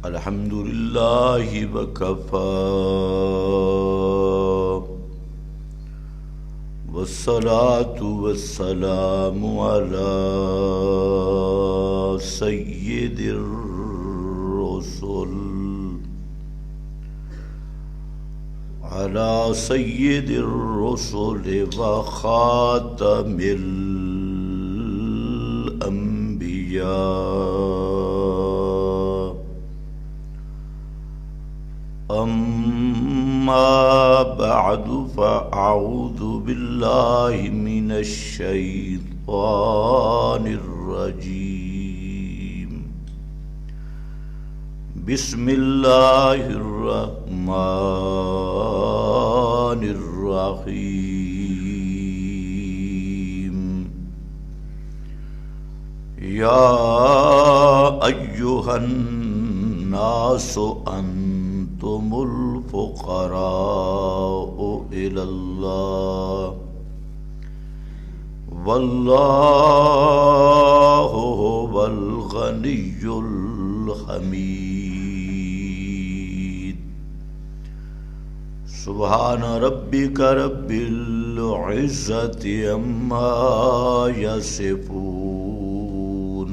الحمد لله وكفى والصلاة والسلام على سيد الرسل وخاتم الأنبياء. أما بعد فأعوذ بالله من الشيطان الرجيم. بسم الله الرحمن الرحيم. يا أيها الناس أنتم الفقراء إلى الله والله هو الغني الحميد. سبحان ربك رب العزة عما يصفون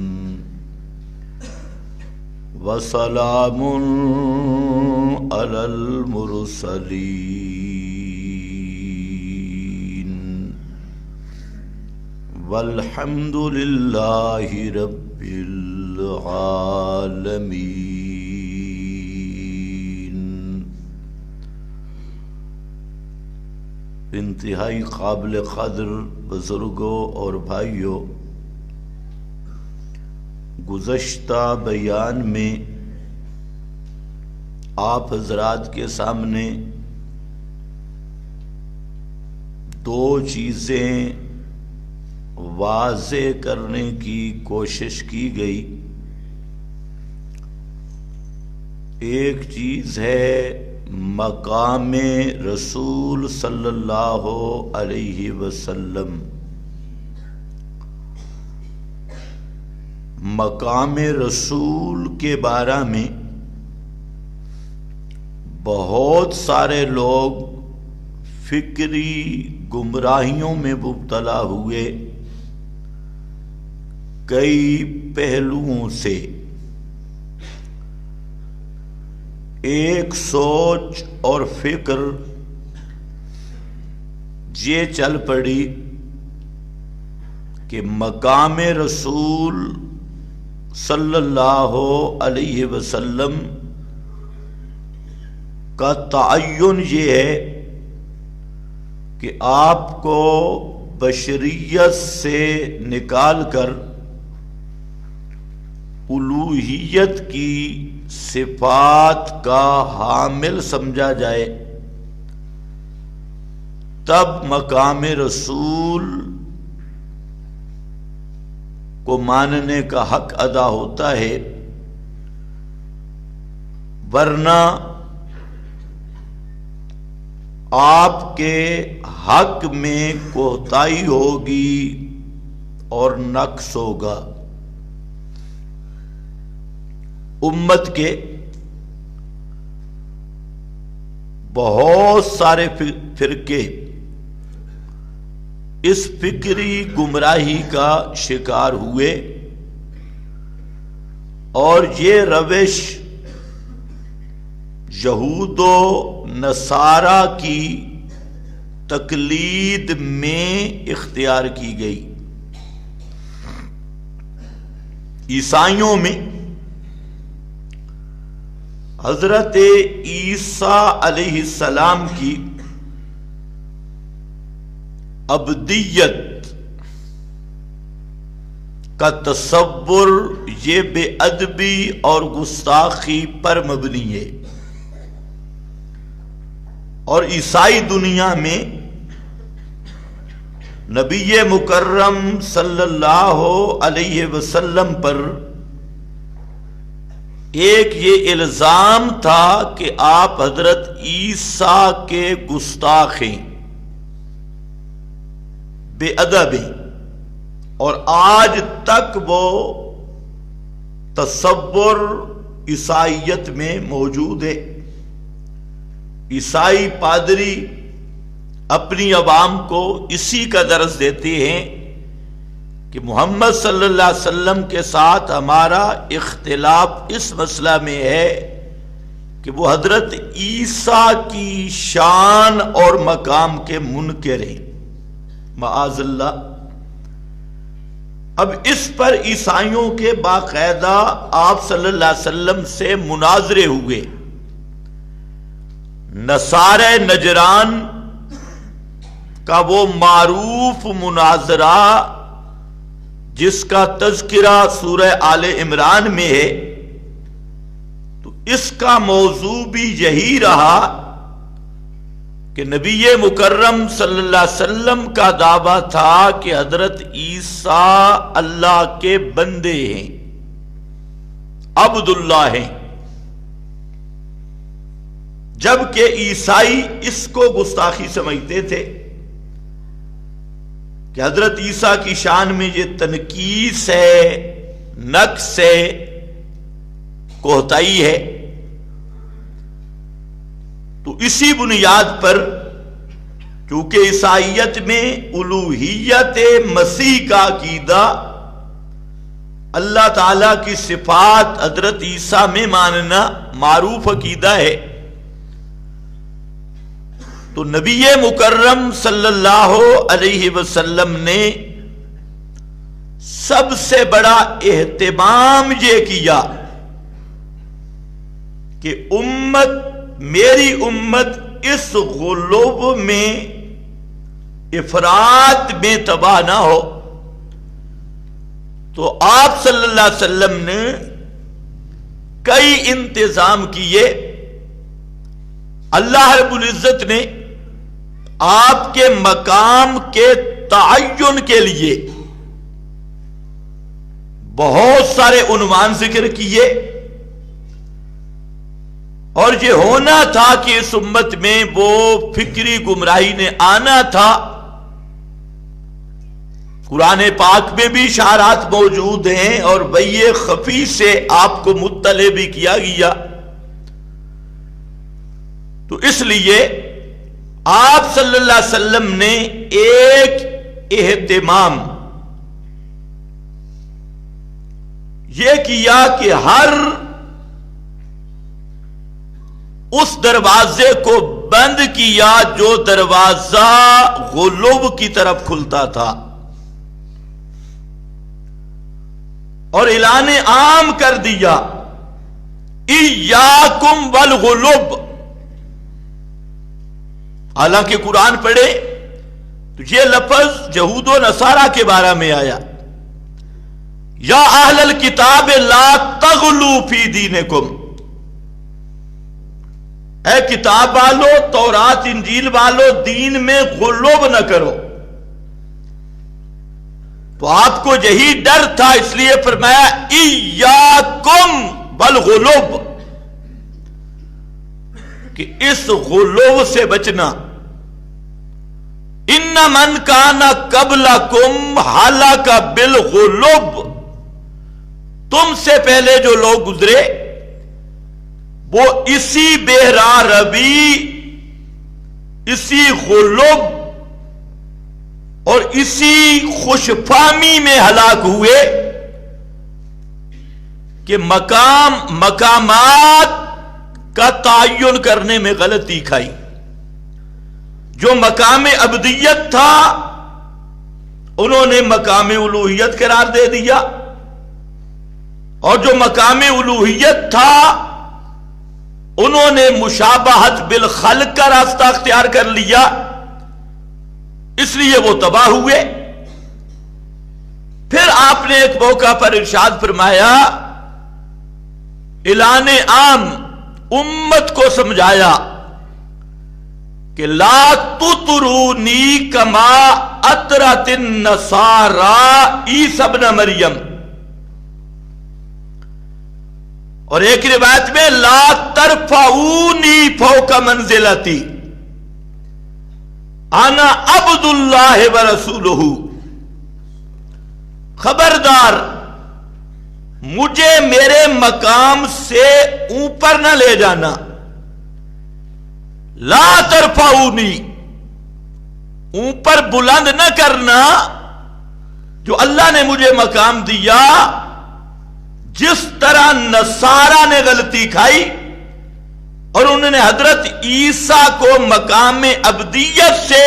وسلام على المرسلين والحمد لله رب العالمين. انتہائی قابل قدر بزرگوں اور بھائیوں، گزشتہ بیان میں آپ حضرات کے سامنے دو چیزیں واضح کرنے کی کوشش کی گئی. ایک چیز ہے مقام رسول صلی اللہ علیہ وسلم. مقام رسول کے بارے میں بہت سارے لوگ فکری گمراہیوں میں مبتلا ہوئے. کئی پہلوؤں سے ایک سوچ اور فکر یہ چل پڑی کہ مقام رسول صلی اللہ علیہ وسلم کا تعین یہ ہے کہ آپ کو بشریت سے نکال کر الوہیت کی صفات کا حامل سمجھا جائے، تب مقام رسول کو ماننے کا حق ادا ہوتا ہے. ورنہ آپ کے حق میں کوتاہی ہوگی اور نقص ہوگا. امت کے بہت سارے فرقے اس فکری گمراہی کا شکار ہوئے، اور یہ روش یہود و نصارہ کی تقلید میں اختیار کی گئی. عیسائیوں میں حضرت عیسیٰ علیہ السلام کی ابدیت کا تصور یہ بے ادبی اور گستاخی پر مبنی ہے، اور عیسائی دنیا میں نبی مکرم صلی اللہ علیہ وسلم پر ایک یہ الزام تھا کہ آپ حضرت عیسیٰ کے گستاخ ہیں، بے ادب ہیں، اور آج تک وہ تصور عیسائیت میں موجود ہے۔ عیسائی پادری اپنی عوام کو اسی کا درس دیتے ہیں کہ محمد صلی اللہ علیہ وسلم کے ساتھ ہمارا اختلاف اس مسئلہ میں ہے کہ وہ حضرت عیسیٰ کی شان اور مقام کے منکر ہیں، معاذ اللہ۔ اب اس پر عیسائیوں کے باقاعدہ آپ صلی اللہ علیہ وسلم سے مناظرے ہوئے۔ نصارہ نجران کا وہ معروف مناظرہ جس کا تذکرہ سورہ آل عمران میں ہے، تو اس کا موضوع بھی یہی رہا کہ نبی مکرم صلی اللہ علیہ وسلم کا دعویٰ تھا کہ حضرت عیسیٰ اللہ کے بندے ہیں، عبداللہ ہیں، جبکہ عیسائی اس کو گستاخی سمجھتے تھے کہ حضرت عیسیٰ کی شان میں یہ تنقیص ہے، نقص ہے، کوتاہی ہے۔ تو اسی بنیاد پر چونکہ عیسائیت میں الوہیت مسیح کا عقیدہ، اللہ تعالی کی صفات حضرت عیسیٰ میں ماننا معروف عقیدہ ہے، تو نبی مکرم صلی اللہ علیہ وسلم نے سب سے بڑا اہتمام یہ کیا کہ میری امت اس غلو میں، افراط میں تباہ نہ ہو۔ تو آپ صلی اللہ علیہ وسلم نے کئی انتظام کیے۔ اللہ رب العزت نے آپ کے مقام کے تعین کے لیے بہت سارے عنوان ذکر کیے، اور یہ ہونا تھا کہ اس امت میں وہ فکری گمراہی نے آنا تھا۔ قرآن پاک میں بھی اشارات موجود ہیں اور وحی خفی سے آپ کو مطلع بھی کیا گیا۔ تو اس لیے آپ صلی اللہ علیہ وسلم نے ایک اہتمام یہ کیا کہ ہر اس دروازے کو بند کیا جو دروازہ غلو کی طرف کھلتا تھا، اور اعلان عام کر دیا ایاکم والغلو۔ حالانکہ قرآن پڑھے تو یہ لفظ یہود و نصارہ کے بارے میں آیا، یا اہل الکتاب لا تغلو فی دینکم، اے کتاب والو، تورات انجیل والو، دین میں غلو نہ کرو۔ تو آپ کو یہی ڈر تھا، اس لیے فرمایا ایاکم والغلو، کہ اس غلو سے بچنا۔ ان من کان قبلکم ہلاک بالغلو، تم سے پہلے جو لوگ گزرے وہ اسی بہرا روی، اسی غلو اور اسی خوش فہمی میں ہلاک ہوئے کہ مقامات کا تعین کرنے میں غلطی کھائی۔ جو مقام عبدیت تھا انہوں نے مقام الوہیت قرار دے دیا، اور جو مقام الوہیت تھا انہوں نے مشابہت بالخلق کا راستہ اختیار کر لیا، اس لیے وہ تباہ ہوئے۔ پھر آپ نے ایک موقع پر ارشاد فرمایا، اعلان عام امت کو سمجھایا کہ لا تطرونی کما اطرت النصارى عیسی ابن مریم، اور ایک روایت میں لا ترفعونی فوق منزلتی انا عبد اللہ ورسولہ، خبردار مجھے میرے مقام سے اوپر نہ لے جانا، لا ترفعونی، اوپر بلند نہ کرنا جو اللہ نے مجھے مقام دیا۔ جس طرح نصارہ نے غلطی کھائی اور انہوں نے حضرت عیسیٰ کو مقام عبدیت سے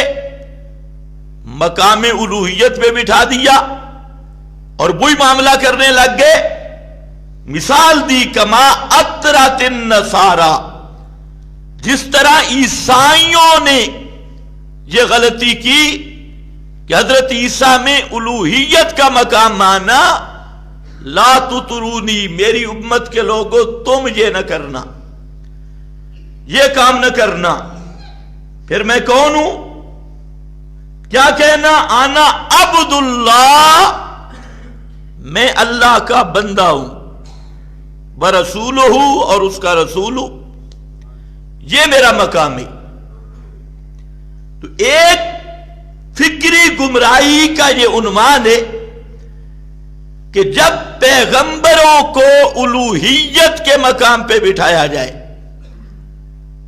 مقام الوہیت پہ بٹھا دیا اور وہی معاملہ کرنے لگ گئے۔ مثال دی کما اطرت النصارى، جس طرح عیسائیوں نے یہ غلطی کی کہ حضرت عیسیٰ میں الوہیت کا مقام مانا، لا تطرونی، میری امت کے لوگوں تم یہ نہ کرنا، یہ کام نہ کرنا۔ پھر میں کون ہوں؟ کیا کہنا؟ آنا عبد اللہ، میں اللہ کا بندہ ہوں، برسولہ، اور اس کا رسول ہوں، یہ میرا مقام ہے۔ تو ایک فکری گمراہی کا یہ عنوان ہے کہ جب پیغمبروں کو الوہیت کے مقام پہ بٹھایا جائے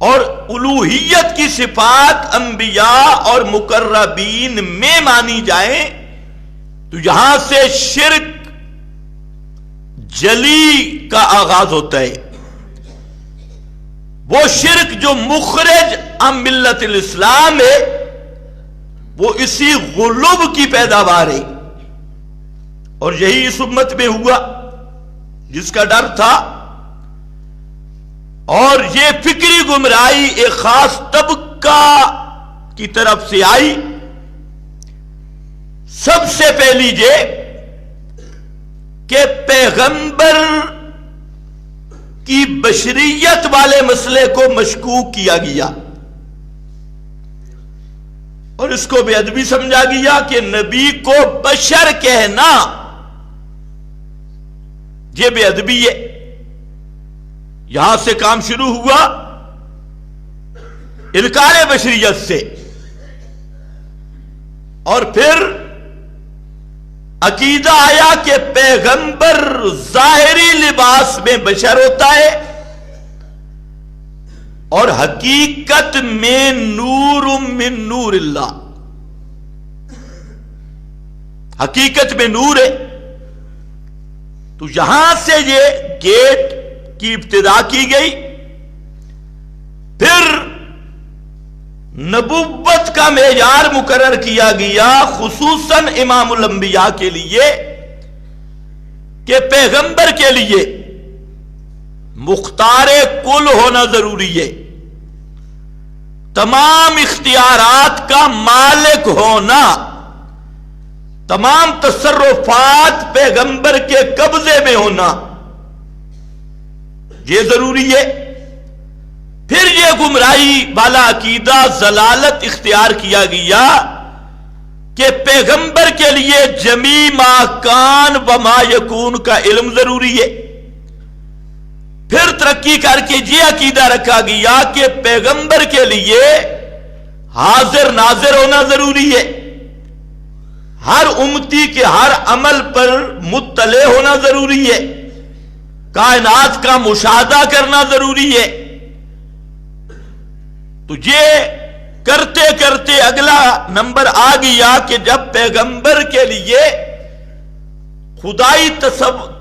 اور الوہیت کی صفات انبیاء اور مقربین میں مانی جائیں تو یہاں سے شرک جلی کا آغاز ہوتا ہے۔ وہ شرک جو مخرج عن ملت الاسلام ہے، وہ اسی غلوب کی پیداوار ہے، اور یہی اس امت میں ہوا جس کا ڈر تھا۔ اور یہ فکری گمراہی ایک خاص طبقہ کی طرف سے آئی۔ سب سے پہلی یہ کہ پیغمبر کی بشریت والے مسئلے کو مشکوک کیا گیا اور اس کو بے ادبی سمجھا گیا کہ نبی کو بشر کہنا یہ بے ادبی ہے۔ یہاں سے کام شروع ہوا، انکار بشریت سے، اور پھر عقیدہ آیا کہ پیغمبر ظاہری لباس میں بشر ہوتا ہے اور حقیقت میں نور من نور اللہ، حقیقت میں نور ہے۔ تو یہاں سے یہ گیٹ کی ابتدا کی گئی۔ پھر نبوت کا معیار مقرر کیا گیا خصوصاً امام الانبیاء کے لیے کہ پیغمبر کے لیے مختار کل ہونا ضروری ہے، تمام اختیارات کا مالک ہونا، تمام تصرفات پیغمبر کے قبضے میں ہونا، یہ ضروری ہے۔ پھر یہ گمراہی والا عقیدہ ضلالت اختیار کیا گیا کہ پیغمبر کے لیے جمیع ما کان و ما یکون کا علم ضروری ہے۔ پھر ترقی کر کے یہ عقیدہ رکھا گیا کہ پیغمبر کے لیے حاضر ناظر ہونا ضروری ہے، ہر امتی کے ہر عمل پر مطلع ہونا ضروری ہے، کائنات کا مشاہدہ کرنا ضروری ہے۔ تو یہ کرتے کرتے اگلا نمبر آ گیا کہ جب پیغمبر کے لیے خدائی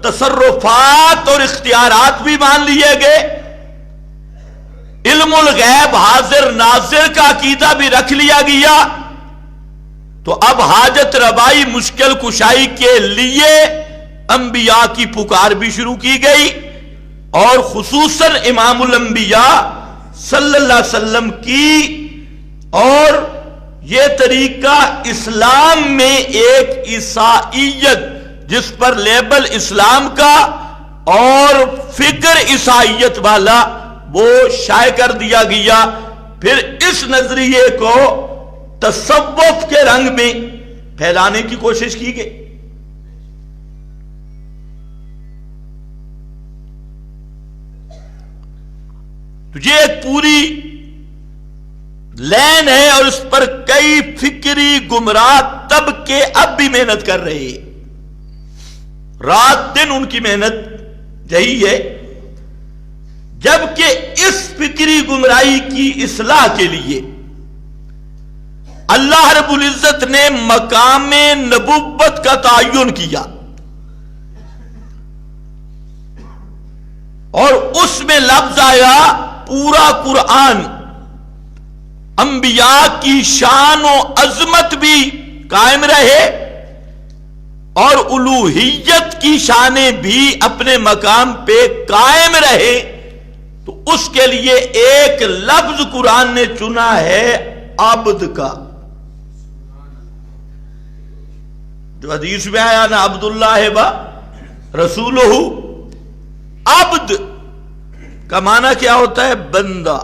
تصرفات اور اختیارات بھی مان لیے گئے، علم الغیب حاضر ناظر کا عقیدہ بھی رکھ لیا گیا، تو اب حاجت روائی مشکل کشائی کے لیے انبیاء کی پکار بھی شروع کی گئی، اور خصوصاً امام الانبیاء صلی اللہ علیہ وسلم کی۔ اور یہ طریقہ اسلام میں ایک عیسائیت جس پر لیبل اسلام کا اور فکر عیسائیت والا وہ شائع کر دیا گیا۔ پھر اس نظریے کو تصوف کے رنگ میں پھیلانے کی کوشش کی گئی۔ تو یہ ایک پوری لین ہے اور اس پر کئی فکری گمراہ طبقے اب بھی محنت کر رہے ہیں۔ رات دن ان کی محنت یہی ہے، جبکہ اس فکری گمراہی کی اصلاح کے لیے اللہ رب العزت نے مقام نبوت کا تعین کیا، اور اس میں لفظ آیا پورا قرآن انبیاء کی شان و عظمت بھی قائم رہے اور الوہیت کی شانیں بھی اپنے مقام پہ قائم رہے، تو اس کے لیے ایک لفظ قرآن نے چنا ہے عبد کا، جو حدیث میں آیا نا عبداللہ و رسولہ۔ عبد کا معنی کیا ہوتا ہے؟ بندہ،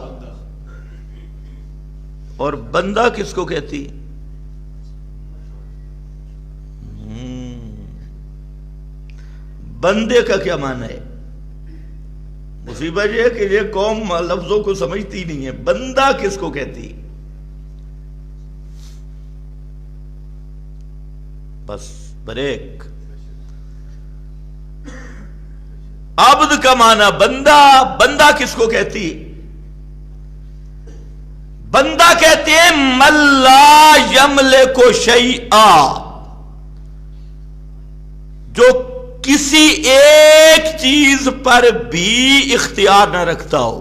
اور بندہ کس کو کہتی؟ بندے کا کیا معنی ہے؟ مصیبت یہ ہے کہ یہ قوم لفظوں کو سمجھتی نہیں ہے، بندہ کس کو کہتی؟ بس بریک۔ عبد کا معنی بندہ، بندہ کس کو کہتی؟ بندہ کہتے ہیں من لا یملک شیئا، جو کسی ایک چیز پر بھی اختیار نہ رکھتا ہو۔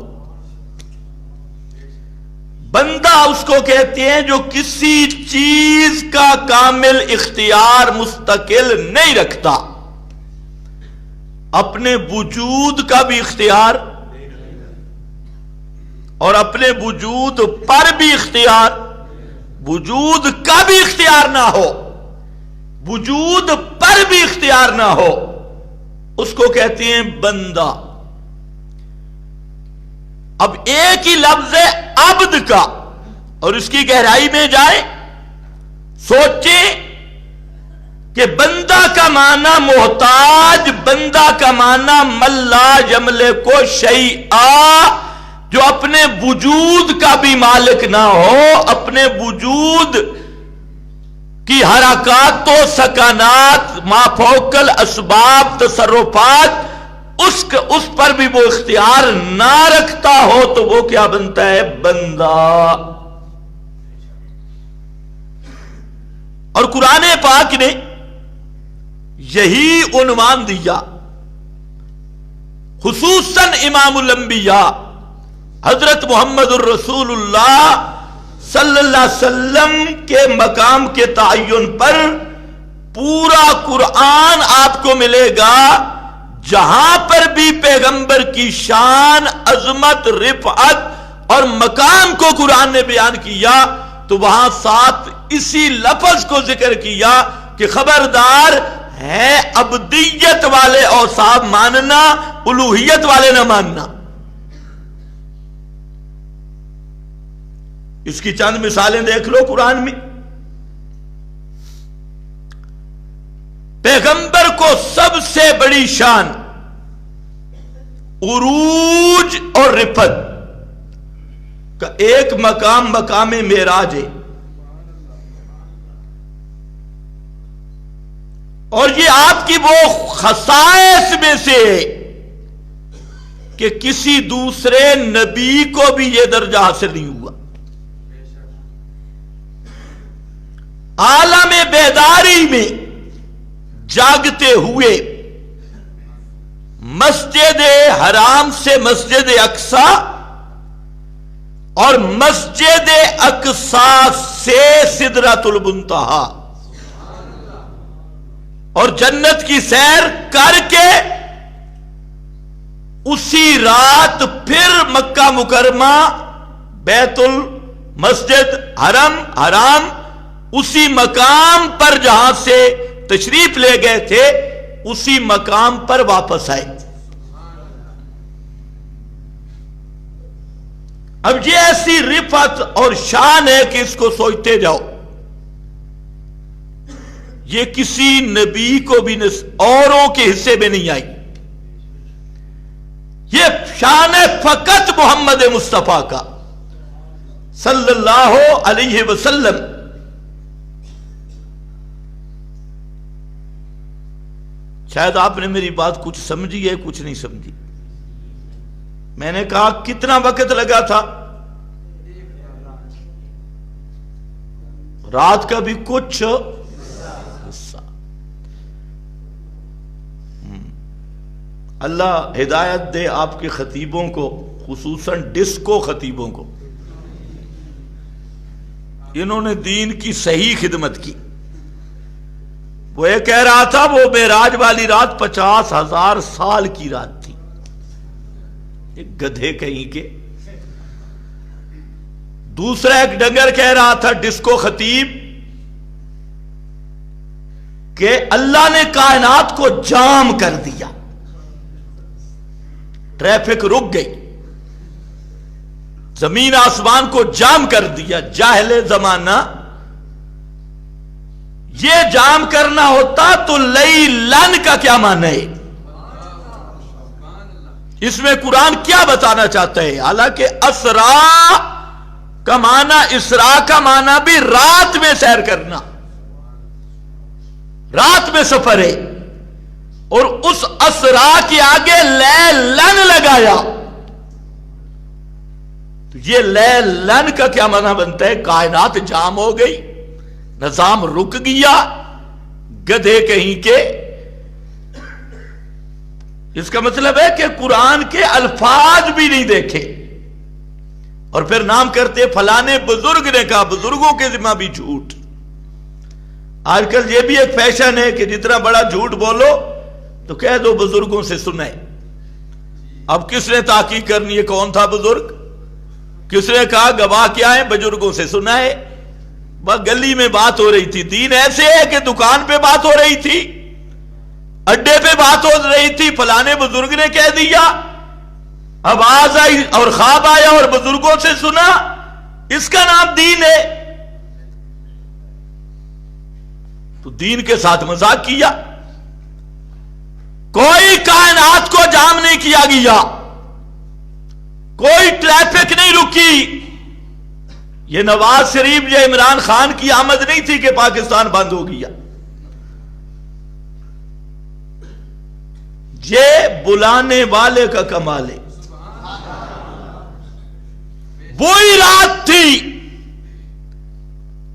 بندہ اس کو کہتے ہیں جو کسی چیز کا کامل اختیار مستقل نہیں رکھتا، اپنے وجود کا بھی اختیار اور اپنے وجود پر بھی اختیار، وجود کا بھی اختیار نہ ہو، وجود پر بھی اختیار نہ ہو، اس کو کہتے ہیں بندہ۔ اب ایک ہی لفظ ہے عبد کا، اور اس کی گہرائی میں جائیں، سوچیں کہ بندہ کا معنی محتاج، بندہ کا معنی من لا یملک شیئا، جو اپنے وجود کا بھی مالک نہ ہو، اپنے وجود کی حرکات و سکنات، ما فوق الاسباب تصرفات، اس پر بھی وہ اختیار نہ رکھتا ہو، تو وہ کیا بنتا ہے؟ بندہ۔ اور قرآن پاک نے یہی عنوان دیا، خصوصاً امام الانبیاء حضرت محمد الرسول اللہ صلی اللہ علیہ وسلم کے مقام کے تعین پر پورا قرآن آپ کو ملے گا، جہاں پر بھی پیغمبر کی شان، عظمت، رفعت اور مقام کو قرآن نے بیان کیا، تو وہاں ساتھ اسی لفظ کو ذکر کیا کہ خبردار ہے عبدیت والے اوصاف ماننا، الوہیت والے نہ ماننا۔ اس کی چند مثالیں دیکھ لو قرآن میں۔ پیغمبر کو سب سے بڑی شان عروج اور رفعت کا ایک مقام، مقام معراج ہے، اور یہ آپ کی وہ خصائص میں سے کہ کسی دوسرے نبی کو بھی یہ درجہ حاصل نہیں ہوا۔ عالم بیداری میں جاگتے ہوئے مسجد حرام سے مسجد اقصی اور مسجد اقصی سے سدرۃ المنتہا اور جنت کی سیر کر کے اسی رات پھر مکہ مکرمہ، بیت المسجد حرام اسی مقام پر جہاں سے تشریف لے گئے تھے، اسی مقام پر واپس آئے۔ اب یہ ایسی رفعت اور شان ہے کہ اس کو سوچتے جاؤ، یہ کسی نبی کو بھی اوروں کے حصے میں نہیں آئی، یہ شان ہے فقط محمد مصطفیٰ کا صلی اللہ علیہ وسلم۔ شاید آپ نے میری بات کچھ سمجھی ہے کچھ نہیں سمجھی. میں نے کہا کتنا وقت لگا تھا؟ رات کا بھی کچھ حصہ. اللہ ہدایت دے آپ کے خطیبوں کو، خصوصاً ڈسکو خطیبوں کو. انہوں نے دین کی صحیح خدمت کی. وہ یہ کہہ رہا تھا وہ معراج والی رات 50,000 سال کی رات تھی. ایک گدھے کہیں کے. دوسرا ایک ڈنگر کہہ رہا تھا ڈسکو خطیب کہ اللہ نے کائنات کو جام کر دیا، ٹریفک رک گئی، زمین آسمان کو جام کر دیا. جاہل زمانہ یہ جام کرنا ہوتا تو لئی لن کا کیا معنی ہے؟ اس میں قرآن کیا بتانا چاہتا ہے؟ حالانکہ اسرا کا معنی، اسرا کا معنی بھی رات میں سیر کرنا، رات میں سفر ہے. اور اس اسرا کے آگے لیلن لگایا تو یہ لیلن کا کیا معنی بنتا ہے؟ کائنات جام ہو گئی، نظام رک گیا. گدھے کہیں کے. اس کا مطلب ہے کہ قرآن کے الفاظ بھی نہیں دیکھے اور پھر نام کرتے فلانے بزرگ نے کہا. بزرگوں کے ذمہ بھی جھوٹ. آج کل یہ بھی ایک فیشن ہے کہ جتنا بڑا جھوٹ بولو تو کہہ دو بزرگوں سے سنا ہے. اب کس نے تحقیق کرنی ہے کون تھا بزرگ؟ کس نے کہا گواہ کیا ہے؟ بزرگوں سے سنا ہے. بس گلی میں بات ہو رہی تھی. دین ایسے ہے کہ دکان پہ بات ہو رہی تھی، اڈے پہ بات ہو رہی تھی، فلانے بزرگ نے کہہ دیا، آواز آئی اور خواب آیا اور بزرگوں سے سنا. اس کا نام دین ہے؟ تو دین کے ساتھ مذاق کیا. کوئی کائنات کو جام نہیں کیا گیا، کوئی ٹریفک نہیں رکی. یہ نواز شریف یا عمران خان کی آمد نہیں تھی کہ پاکستان بند ہو گیا. یہ بلانے والے کا کمال ہے. وہی رات تھی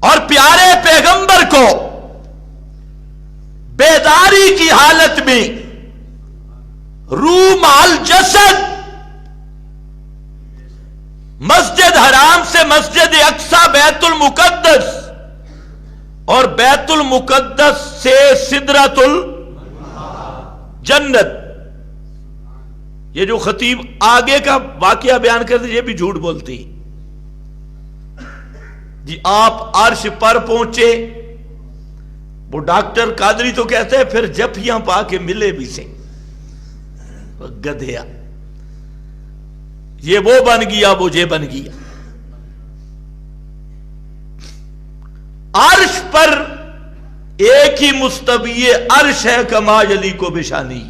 اور پیارے پیغمبر کو بیداری کی حالت میں روح مال جسد مسجد حرام سے مسجد اقصی، بیت المقدس اور بیت المقدس سے سدرۃ الجنت. یہ جو خطیب آگے کا واقعہ بیان کرتے یہ بھی جھوٹ بولتے ہیں. جی آپ عرش پر پہنچے. وہ ڈاکٹر قادری تو کہتے ہیں پھر جفیاں پا کے ملے بھی سے. گدھیا یہ وہ بن گیا وہ یہ بن گیا. عرش پر ایک ہی مستوی عرش ہے کما علی کو بشانی.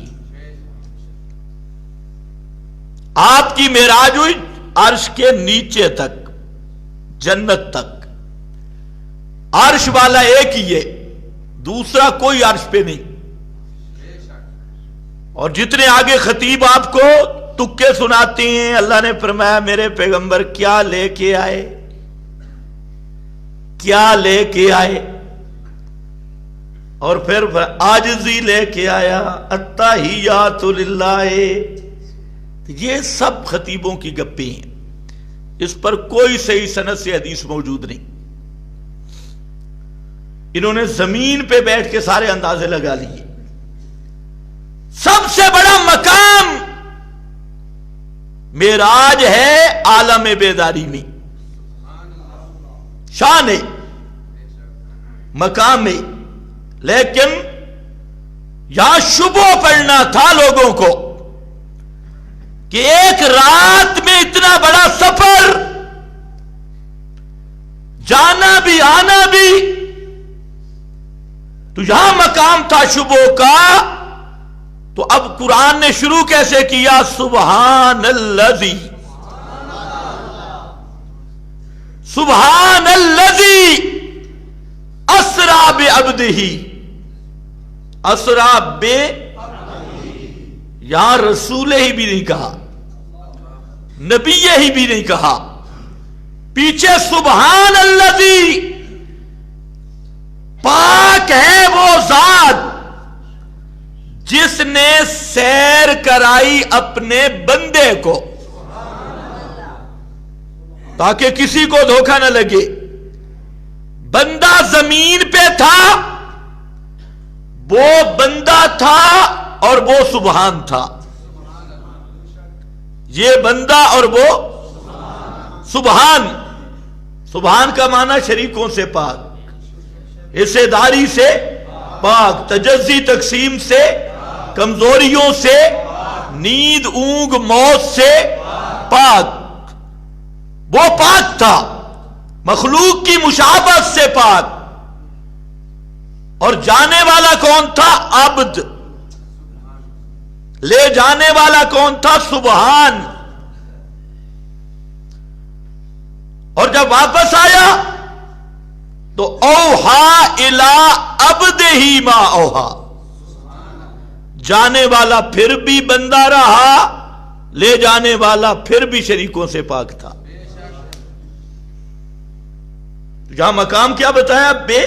آپ کی معراج ہوئی عرش کے نیچے تک، جنت تک. عرش والا ایک ہی ہے، دوسرا کوئی عرش پہ نہیں. اور جتنے آگے خطیب آپ کو تکے سناتے ہیں، اللہ نے فرمایا میرے پیغمبر کیا لے کے آئے، کیا لے کے آئے، اور پھر عاجزی لے کے آیا، التحیات للہ. یہ سب خطیبوں کی گپیں ہیں. اس پر کوئی صحیح سند سے حدیث موجود نہیں. انہوں نے زمین پہ بیٹھ کے سارے اندازے لگا لیے. سب سے بڑا مقام معراج ہے عالم بیداری میں. شان ہے، مقام ہے. لیکن یہاں شبہ پڑنا تھا لوگوں کو کہ ایک رات میں اتنا بڑا سفر، جانا بھی آنا بھی، تو یہاں مقام تھا شبہ کا. تو اب قرآن نے شروع کیسے کیا؟ سبحان الذی، سبحان الذی اسرا بعبدہ، اسرا یہاں رسول ہی بھی نہیں کہا، نبی ہی بھی نہیں کہا، پیچھے سبحان الذی، پاک ہے وہ ذات جس نے سیر کرائی اپنے بندے کو، تاکہ کسی کو دھوکہ نہ لگے۔ بندہ زمین پہ تھا، وہ بندہ تھا اور وہ سبحان تھا، یہ بندہ اور وہ سبحان۔ سبحان کا معنی شریکوں سے پاک، حصے داری سے پاک، تجزی تقسیم سے، کمزوریوں سے، نیند اونگ موت سے پاک۔ وہ پاک تھا، مخلوق کی مشابہت سے پاک۔ اور جانے والا کون تھا؟ عبد۔ لے جانے والا کون تھا؟ سبحان۔ اور جب واپس آیا تو اوحا الی عبدہ ما اوحا، جانے والا پھر بھی بندہ رہا، لے جانے والا پھر بھی شریکوں سے پاک تھا۔ یہاں مقام کیا بتایا؟ بے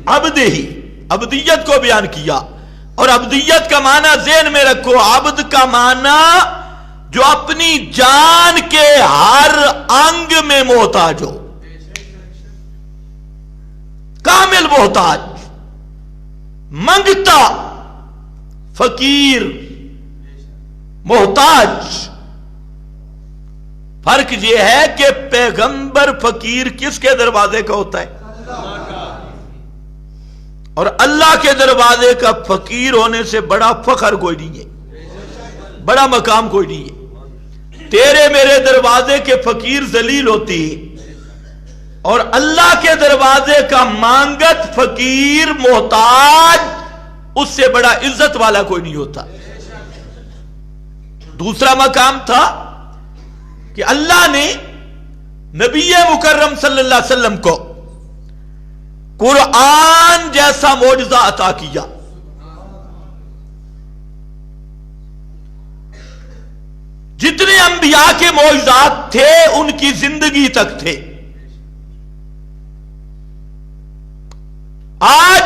عبد ہی، عبدیت کو بیان کیا۔ اور عبدیت کا معنی ذہن میں رکھو، عبد کا معنی جو اپنی جان کے ہر انگ میں محتاج ہو، کامل محتاج، منگتا، فقیر، محتاج۔ فرق یہ ہے کہ پیغمبر فقیر کس کے دروازے کا ہوتا ہے؟ اور اللہ کے دروازے کا فقیر ہونے سے بڑا فخر کوئی نہیں ہے، بڑا مقام کوئی نہیں ہے۔ تیرے میرے دروازے کے فقیر ذلیل ہوتی ہے، اور اللہ کے دروازے کا مانگت، فقیر، محتاج، اس سے بڑا عزت والا کوئی نہیں ہوتا۔ دوسرا مقام تھا کہ اللہ نے نبی مکرم صلی اللہ علیہ وسلم کو قرآن جیسا معجزہ عطا کیا۔ جتنے انبیاء کے معجزات تھے ان کی زندگی تک تھے۔ آج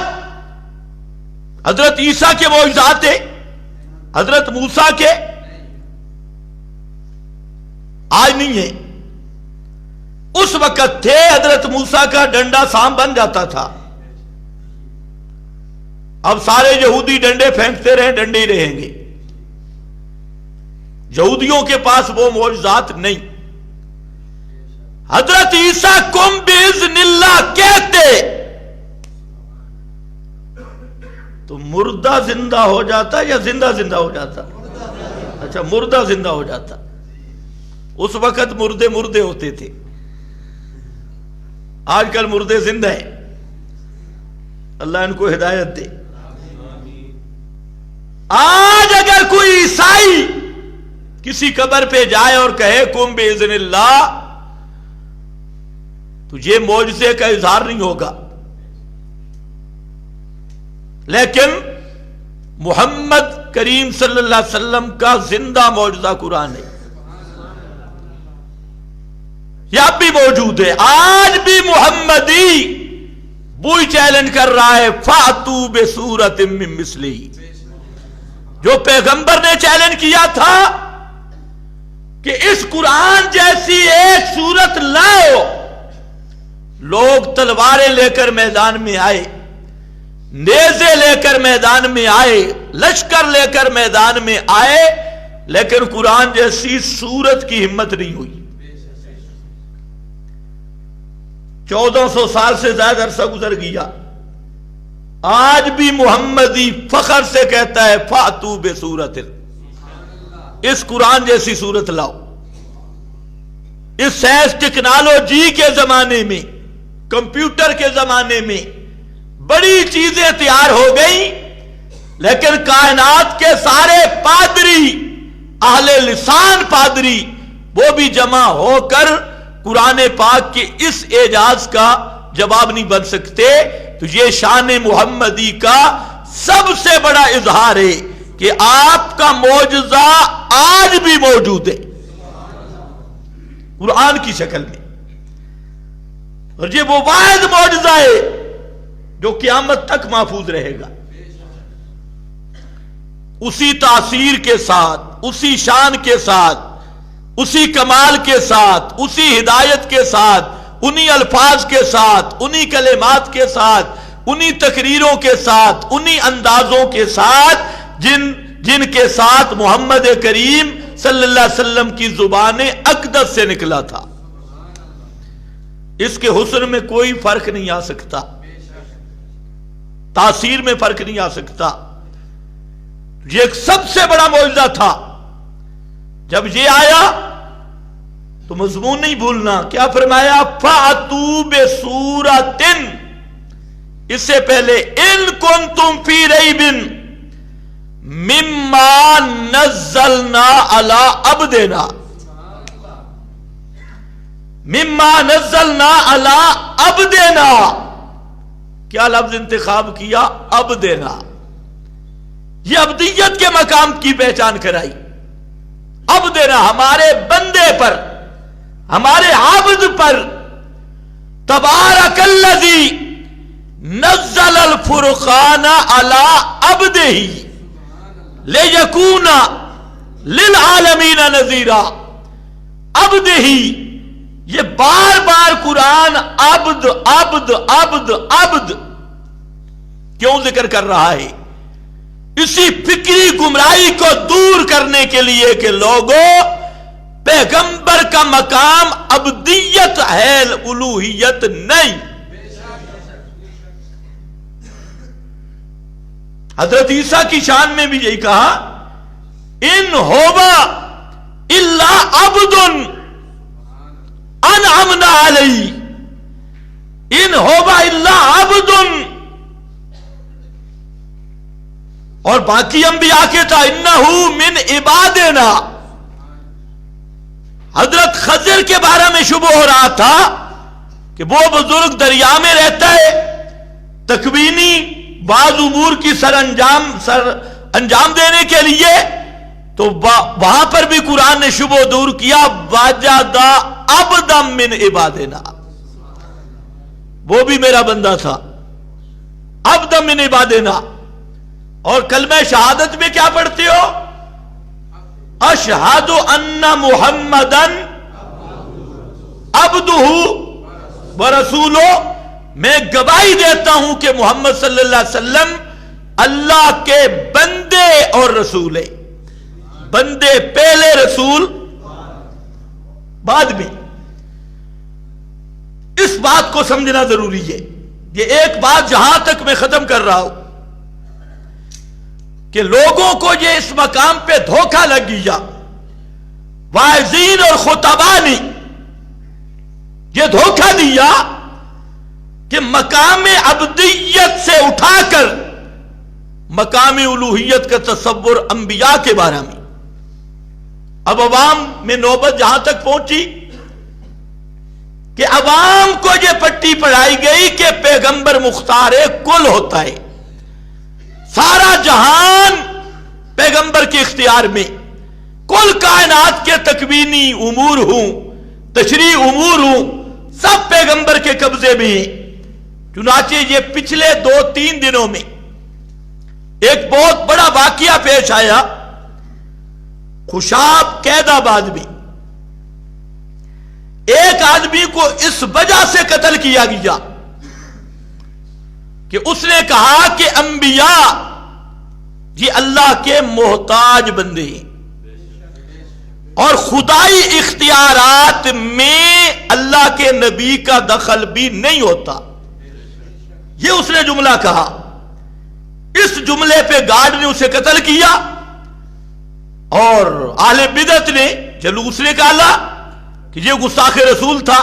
حضرت عیسیٰ کے معجزات تھے، حضرت موسیٰ کے، آج نہیں ہے۔ اس وقت تھے، حضرت موسیٰ کا ڈنڈا سام بن جاتا تھا۔ اب سارے یہودی ڈنڈے پھینکتے رہیں، ڈنڈے ہی رہیں گے۔ یہودیوں کے پاس وہ معجزات نہیں۔ حضرت عیسیٰ کم باذن اللہ کہتے تو مردہ زندہ ہو جاتا یا زندہ زندہ ہو جاتا؟ اچھا، مردہ زندہ ہو جاتا۔ اس وقت مردے مردے ہوتے تھے، آج کل مردے زندہ ہیں۔ اللہ ان کو ہدایت دے۔ آج اگر کوئی عیسائی کسی قبر پہ جائے اور کہے قم باذن اللہ، تو یہ معجزے کا اظہار نہیں ہوگا، لیکن محمد کریم صلی اللہ علیہ وسلم کا زندہ معجزہ قرآن ہے، یہ اب بھی موجود ہے۔ آج بھی محمدی وہی چیلنج کر رہا ہے، فَأْتُوا بِسُورَةٍ مِّن مِّثْلِهِ، جو پیغمبر نے چیلنج کیا تھا کہ اس قرآن جیسی ایک سورت لاؤ۔ لوگ تلواریں لے کر میدان میں آئے، نیزے لے کر میدان میں آئے، لشکر لے کر میدان میں آئے، لیکن قرآن جیسی سورت کی ہمت نہیں ہوئی۔ 1400 سال سے زیادہ عرصہ گزر گیا، آج بھی محمدی فخر سے کہتا ہے فَأْتُوا بِسُورَةٍ، اس قرآن جیسی صورت لاؤ۔ اس سائنس ٹیکنالوجی کے زمانے میں، کمپیوٹر کے زمانے میں بڑی چیزیں تیار ہو گئیں، لیکن کائنات کے سارے پادری، اہل لسان پادری، وہ بھی جمع ہو کر قرآن پاک کے اس اعجاز کا جواب نہیں بن سکتے۔ تو یہ شان محمدی کا سب سے بڑا اظہار ہے کہ آپ کا معجزہ آج بھی موجود ہے قرآن کی شکل میں، اور یہ وہ واحد معجزہ ہے جو قیامت تک محفوظ رہے گا، اسی تاثیر کے ساتھ، اسی شان کے ساتھ، اسی کمال کے ساتھ، اسی ہدایت کے ساتھ، انہی الفاظ کے ساتھ، انہی کلمات کے ساتھ، انہی تقریروں کے ساتھ، انہی اندازوں کے ساتھ جن کے ساتھ محمد کریم صلی اللہ علیہ وسلم کی زبان اقدس سے نکلا تھا۔ اس کے حسن میں کوئی فرق نہیں آ سکتا، تاثیر میں فرق نہیں آ سکتا۔ یہ ایک سب سے بڑا معجزہ تھا۔ جب یہ آیا تو مضمون نہیں بھولنا، کیا فرمایا؟ فَأْتُوا بِسُورَةٍ، اس سے پہلے اِن كُنتُمْ فِي رَيْبٍ مِمَّا نَزَّلْنَا عَلَىٰ عَبْدِنَا، مِمَّا نَزَّلْنَا عَلَىٰ عَبْدِنَا، کیا لفظ انتخاب کیا؟ عبدنا۔ یہ عبدیت کے مقام کی پہچان کرائی۔ عبدنا، ہمارے بندے پر، ہمارے عبد پر، تبارک الذی نزل الفرقان علی عبدہ لیکون للعالمین نذیرا۔ عبدہ، یہ بار بار قرآن عبد عبد عبد عبد کیوں ذکر کر رہا ہے؟ اسی فکری گمراہی کو دور کرنے کے لیے کہ لوگوں، پیغمبر کا مقام عبدیت ہے، الوہیت نہیں۔ حضرت عیسیٰ کی شان میں بھی یہی کہا، ان ہوبا الا عبد انعمنا علیہ، ان ہوبا الا عبد، اور باقی انبیاء کے تھا انہو من عبادنا۔ حضرت خضر کے بارے میں شبہ ہو رہا تھا کہ وہ بزرگ دریا میں رہتا ہے، تکوینی بعض امور کی سر انجام دینے کے لیے، تو وہاں پر بھی قرآن نے شبہ دور کیا، وَجَدَ عَبْدًا مِّنْ عِبَادِنَا، وہ بھی میرا بندہ تھا، عَبْدًا مِّنْ عِبَادِنَا۔ اور کلمہ شہادت میں کیا پڑھتے ہو؟ اشہد ان محمدن عبدہ ورسولہ، میں گواہی دیتا ہوں کہ محمد صلی اللہ علیہ وسلم اللہ کے بندے اور رسول ہیں۔ بندے پہلے، رسول بعد میں۔ اس بات کو سمجھنا ضروری ہے۔ یہ ایک بات جہاں تک میں ختم کر رہا ہوں کہ لوگوں کو یہ اس مقام پہ دھوکہ لگ گیا، واعظین اور خطباء نے یہ دھوکہ دیا کہ مقام عبدیت سے اٹھا کر مقام الوہیت کا تصور انبیاء کے بارے میں۔ اب عوام میں نوبت جہاں تک پہنچی کہ عوام کو یہ پٹی پڑھائی گئی کہ پیغمبر مختار کل ہوتا ہے، سارا جہان پیغمبر کے اختیار میں، کل کائنات کے تکوینی امور ہوں، تشریعی امور ہوں، سب پیغمبر کے قبضے میں ہیں۔ چنانچہ یہ پچھلے 2-3 دنوں میں ایک بہت بڑا واقعہ پیش آیا خوشاب قید آباد میں۔ ایک آدمی کو اس وجہ سے قتل کیا گیا کہ اس نے کہا کہ انبیاء یہ اللہ کے محتاج بندے ہیں اور خدائی اختیارات میں اللہ کے نبی کا دخل بھی نہیں ہوتا۔ یہ اس نے جملہ کہا، اس جملے پہ گارڈ نے اسے قتل کیا، اور اہل بدعت نے جلوس نکالا کہ یہ گستاخ رسول تھا،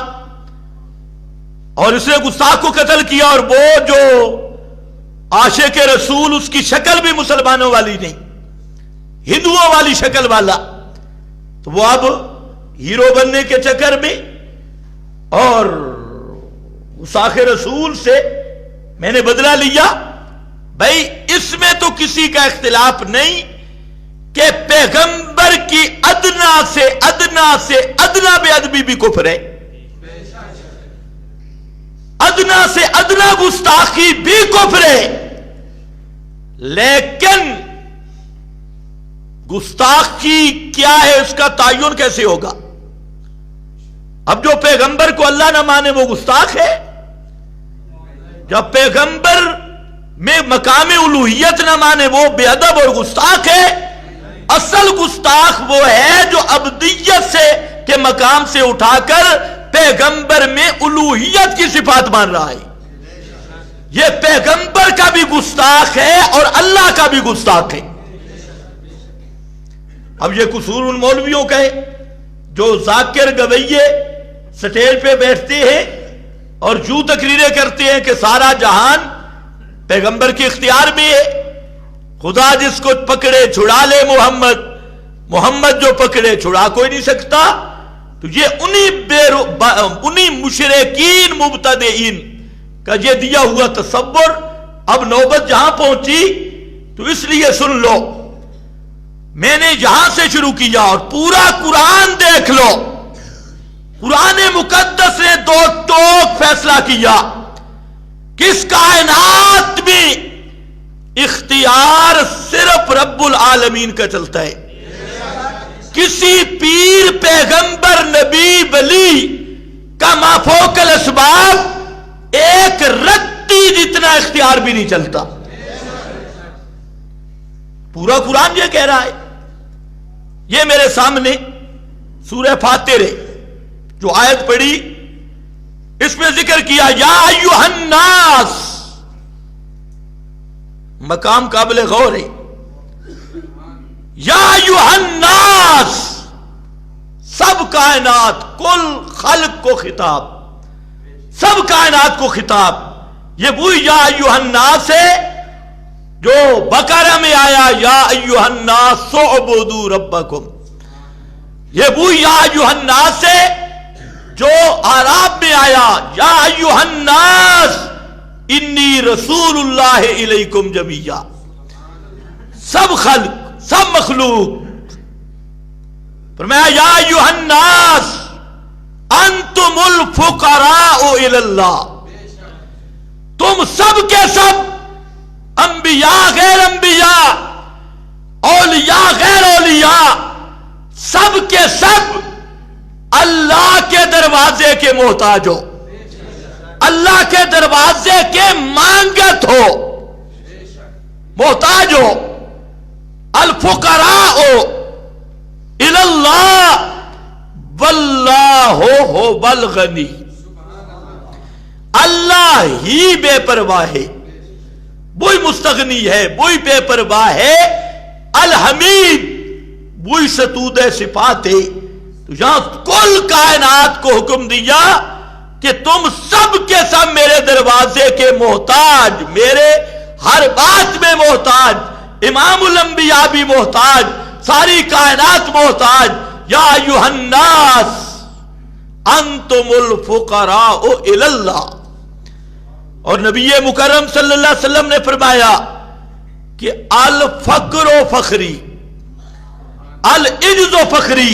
اور اس نے گستاخ کو قتل کیا، اور وہ جو عاشق رسول اس کی شکل بھی مسلمانوں والی نہیں، ہندوؤں والی شکل والا، تو وہ اب ہیرو بننے کے چکر میں اور گستاخ رسول سے میں نے بدلہ لیا۔ بھائی اس میں تو کسی کا اختلاف نہیں کہ پیغمبر کی ادنا سے ادنا بے ادبی بھی کفر ہے، ادنا سے ادنا گستاخی بھی کفر ہے، لیکن گستاخی کیا ہے اس کا تعین کیسے ہوگا؟ اب جو پیغمبر کو اللہ نہ مانے وہ گستاخ ہے؟ جب پیغمبر میں مقام الوہیت نہ مانے وہ بے ادب اور گستاخ ہے؟ اصل گستاخ وہ ہے جو عبدیت سے کے مقام سے اٹھا کر پیغمبر میں الوہیت کی صفات مان رہا ہے۔ یہ پیغمبر کا بھی گستاخ ہے اور اللہ کا بھی گستاخ ہے۔ اب یہ قصور ان مولویوں کا ہے جو ذاکر گویے سٹیج پہ بیٹھتے ہیں اور جو تقریریں کرتے ہیں کہ سارا جہان پیغمبر کے اختیار میں ہے، خدا جس کو پکڑے چھڑا لے محمد جو پکڑے چھڑا کوئی نہیں سکتا۔ تو یہ انہی مشرکین مبتدئین کا یہ دیا ہوا تصور۔ اب نوبت جہاں پہنچی تو اس لیے سن لو، میں نے یہاں سے شروع کیا اور پورا قرآن دیکھ لو۔ قرآن مقدس نے دو ٹوک فیصلہ کیا کہ اس کائنات میں اختیار صرف رب العالمین کا چلتا ہے، کسی پیر پیغمبر نبی ولی کا ما فوق الاسباب ایک رتی جتنا اختیار بھی نہیں چلتا۔ پورا قرآن یہ کہہ رہا ہے۔ یہ میرے سامنے سورہ فاتر ہے، جو آیت پڑھی اس میں ذکر کیا یا ایھا الناس، مقام قابل غور ہے۔ یا ایھا الناس، سب کائنات، کل خلق کو خطاب، سب کائنات کو خطاب۔ یہ وہی یا ایھا الناس ہے جو بقرہ میں آیا یا ایھا الناس اعبدوا ربکم، یہ وہی یا ایھا الناس ہے جو اعراف میں آیا یا ایھا الناس انی رسول اللہ الیکم جمیعا۔ سب خلق، سب مخلوق، فرمایا یا ایھا الناس انتم الفقراء الی اللہ، تم سب کے سب، انبیاء غیر انبیاء، اولیاء غیر اولیاء، سب کے سب اللہ کے دروازے کے محتاج ہو، اللہ کے دروازے کے مانگت ہو، محتاج ہو۔ الفقراء الی اللہ واللہ هو الغنی، اللہ ہی بے پرواہ ہے، وہی مستغنی ہے، وہی بے پرواہ ہے، الحمید، وہی ستود صفات ہے۔ تو یہاں کل کائنات کو حکم دیا کہ تم سب کے سب میرے دروازے کے محتاج، میرے ہر بات میں محتاج، امام الانبیاء بھی محتاج، ساری کائنات محتاج۔ یا ایھا الناس انتم الفقراء الی اللہ۔ اور نبی مکرم صلی اللہ علیہ وسلم نے فرمایا کہ الفقر و فخری، العجز و فخری،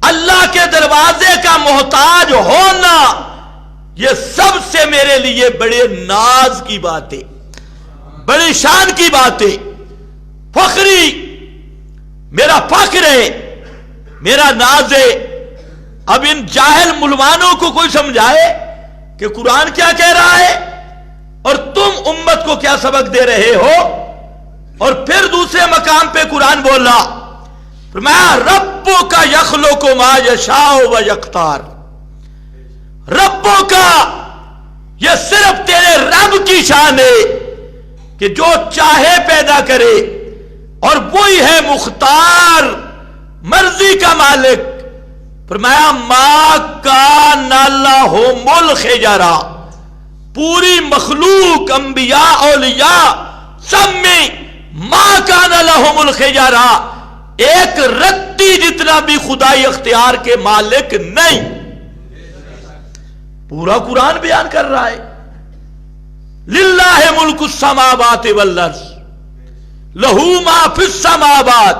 اللہ کے دروازے کا محتاج ہونا یہ سب سے میرے لیے بڑے ناز کی بات ہے، بڑی شان کی بات ہے۔ فخری میرا فخر ہے، میرا ناز ہے۔ اب ان جاہل ملمانوں کو کوئی سمجھائے کہ قرآن کیا کہہ رہا ہے اور تم امت کو کیا سبق دے رہے ہو۔ اور پھر دوسرے مقام پہ قرآن بولا، فرمایا ربک یخلق ما یشاء و یختار، ربک کا یہ صرف تیرے رب کی شان ہے کہ جو چاہے پیدا کرے، اور وہی ہے مختار، مرضی کا مالک۔ فرمایا ما کان لہم الخیرہ، پوری مخلوق، انبیاء، اولیاء، سب میں ما کان لہم الخیرہ، ایک رتی جتنا بھی خدائی اختیار کے مالک نہیں۔ پورا قرآن بیان کر رہا ہے للہ ملک السماوات والارض لہو ما فی السماوات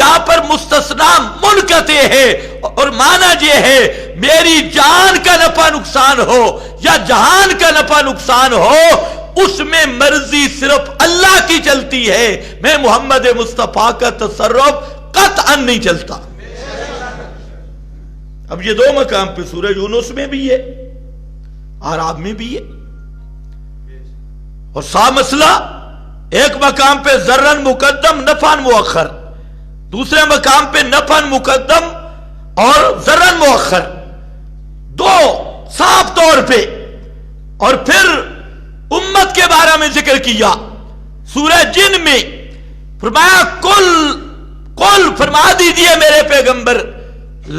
یہاں پر مستثنا منقطع ہے اور معنی یہ ہے میری جان کا نفع نقصان ہو یا جہان کا نفع نقصان ہو اس میں مرضی صرف اللہ کی چلتی ہے، میں محمد مصطفیٰ کا تصرف قطعا نہیں چلتا۔ اب یہ دو مقام پہ سورہ یونس میں بھی ہے، اعراف میں بھی ہے، اور صاف مسئلہ ایک مقام پہ ذرن مقدم نفعن مؤخر، دوسرے مقام پہ نفعن مقدم اور ذرن مؤخر، دو صاف طور پہ۔ اور پھر امت کے بارے میں ذکر کیا سورہ جن میں، فرمایا کل فرما دیجئے میرے پیغمبر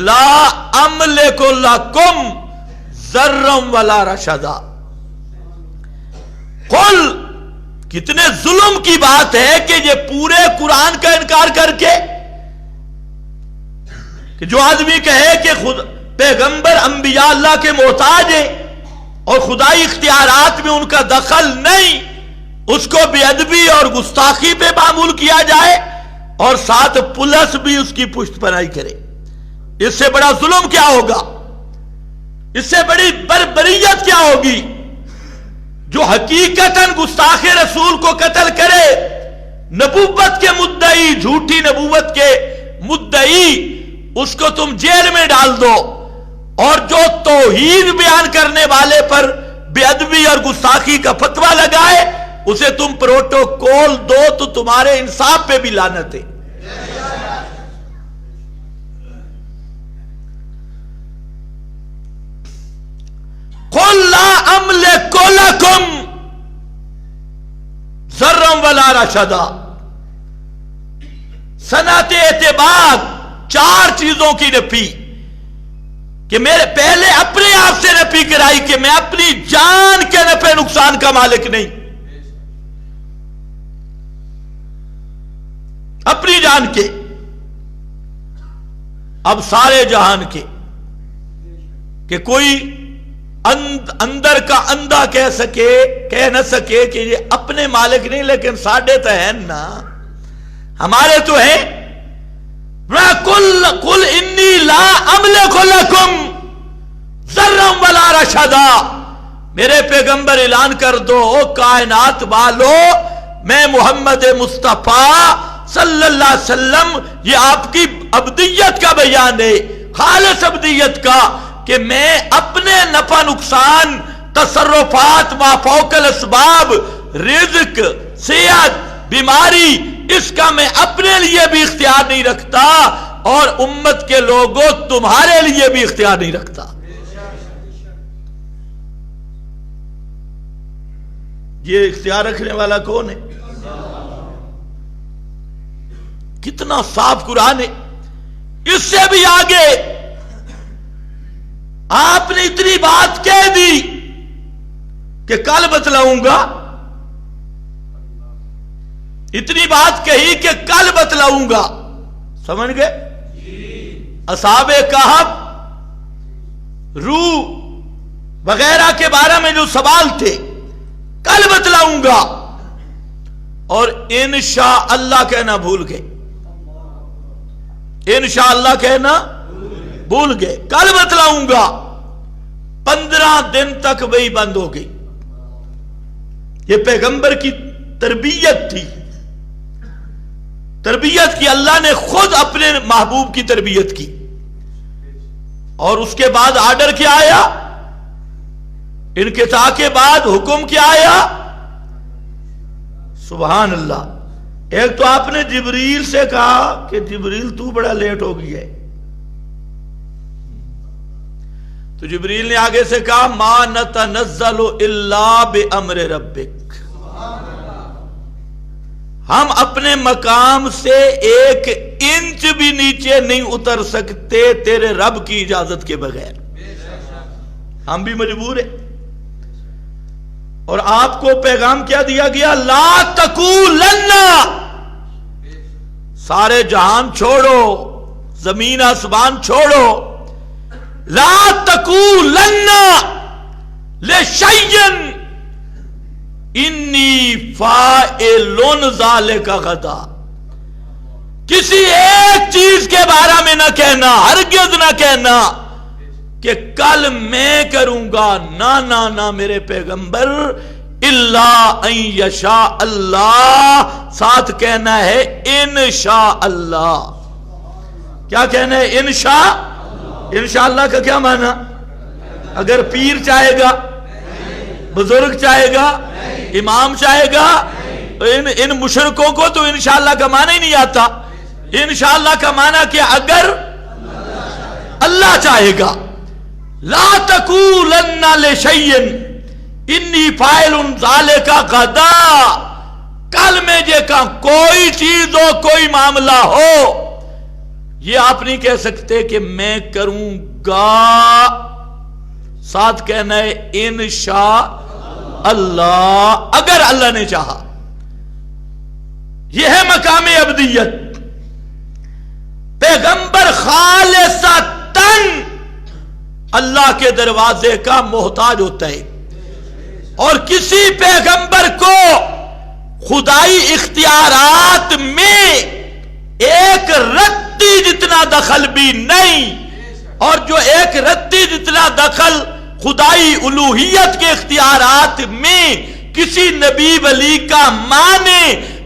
لا املک لکم ذرا ولا رشدا۔ قل، کتنے ظلم کی بات ہے کہ یہ پورے قرآن کا انکار کر کے، کہ جو آدمی کہے کہ خود پیغمبر انبیاء اللہ کے محتاج ہیں اور خدائی اختیارات میں ان کا دخل نہیں، اس کو بے ادبی اور گستاخی پہ معمول کیا جائے اور ساتھ پولیس بھی اس کی پشت پناہی کرے، اس سے بڑا ظلم کیا ہوگا؟ اس سے بڑی بربریت کیا ہوگی؟ جو حقیقتاً گستاخ رسول کو قتل کرے، نبوت کے مدعی، جھوٹی نبوت کے مدعی، اس کو تم جیل میں ڈال دو، اور جو توحید بیان کرنے والے پر بے ادبی اور گستاخی کا فتویٰ لگائے اسے تم پروٹوکول دو تو تمہارے انصاف پہ بھی لعنت ہے۔ قل لا املک لکم ذرا ولا رشدا۔ صنعت اعتبار چار چیزوں کی نفی، کہ میرے پہلے اپنے آپ سے نفی کرائی کہ میں اپنی جان کے نفع نقصان کا مالک نہیں، اپنی جان کے، اب سارے جہان کے، کہ کوئی اندر کا اندھا کہہ نہ سکے کہ یہ اپنے مالک نہیں، لیکن ساڈے تو ہیں نا، ہمارے تو ہیں۔ قل انی لا املک لکم ذرا ولا رشدا، میرے پیغمبر اعلان کر دو کائنات والو، میں محمد مصطفیٰ صلی اللہ علیہ وسلم، یہ آپ کی ابدیت کا بیان ہے، خالص ابدیت کا، کہ میں اپنے نفع نقصان، تصرفات ما فوق الاسباب، رزق، صحت، بیماری، اس کا میں اپنے لیے بھی اختیار نہیں رکھتا اور امت کے لوگوں تمہارے لیے بھی اختیار نہیں رکھتا۔ یہ اختیار رکھنے والا کون ہے؟ کتنا صاف قرآن ہے۔ اس سے بھی آگے آپ نے اتنی بات کہہ دی کہ کل بتلاؤں گا، اتنی بات کہی کہ کل بتلاؤں گا، سمجھ گئے؟ اصحاب کہف، روح وغیرہ کے بارے میں جو سوال تھے کل بتلاؤں گا، اور انشاءاللہ کہنا بھول گئے، انشاءاللہ کہنا بھول گئے، کل بتلاؤں گا۔ 15 دن تک وہی بند ہو گئی۔ یہ پیغمبر کی تربیت تھی، تربیت کی، اللہ نے خود اپنے محبوب کی تربیت کی، اور اس کے بعد آرڈر کیا آیا؟ انقطاع کے بعد حکم کیا آیا؟ سبحان اللہ۔ ایک تو آپ نے جبریل سے کہا کہ جبریل تو بڑا لیٹ ہو گیا ہے، تو جبریل نے آگے سے کہا ما نتنزل الا بامر ربک، ہم اپنے مقام سے 1 انچ بھی نیچے نہیں اتر سکتے تیرے رب کی اجازت کے بغیر، ہم بھی مجبور ہیں۔ اور آپ کو پیغام کیا دیا گیا؟ لا تقولن، سارے جہان چھوڑو، زمین آسمان چھوڑو، لا تقولن لشیء انی فاعل ذلک غدا، کسی ایک چیز کے بارے میں نہ کہنا، ہرگز نہ کہنا کہ کل میں کروں گا، نہ میرے پیغمبر، الا ان یشاء اللہ، ساتھ کہنا ہے انشاء اللہ۔ کیا کہنا ہے؟ انشاء اللہ کا کیا معنی؟ اگر پیر چاہے گا، بزرگ چاہے گا، امام چاہے گا، ان مشرکوں کو تو انشاءاللہ کا معنی ہی نہیں آتا۔ انشاءاللہ کا معنی کہ اگر اللہ چاہے گا، لا تقولن لشیء انی فاعل ذلک غدا، کل میں جے کا کوئی چیز ہو، کوئی معاملہ ہو، یہ آپ نہیں کہہ سکتے کہ میں کروں گا، ساتھ کہنا ہے انشاء اللہ، اگر اللہ نے چاہا۔ یہ ہے مقام عبدیت۔ پیغمبر خالصتاً اللہ کے دروازے کا محتاج ہوتا ہے، اور کسی پیغمبر کو خدائی اختیارات میں ایک رتی جتنا دخل بھی نہیں، اور جو ایک رتی جتنا دخل خدائی الوہیت کے اختیارات میں کسی نبی ولی کا مانے،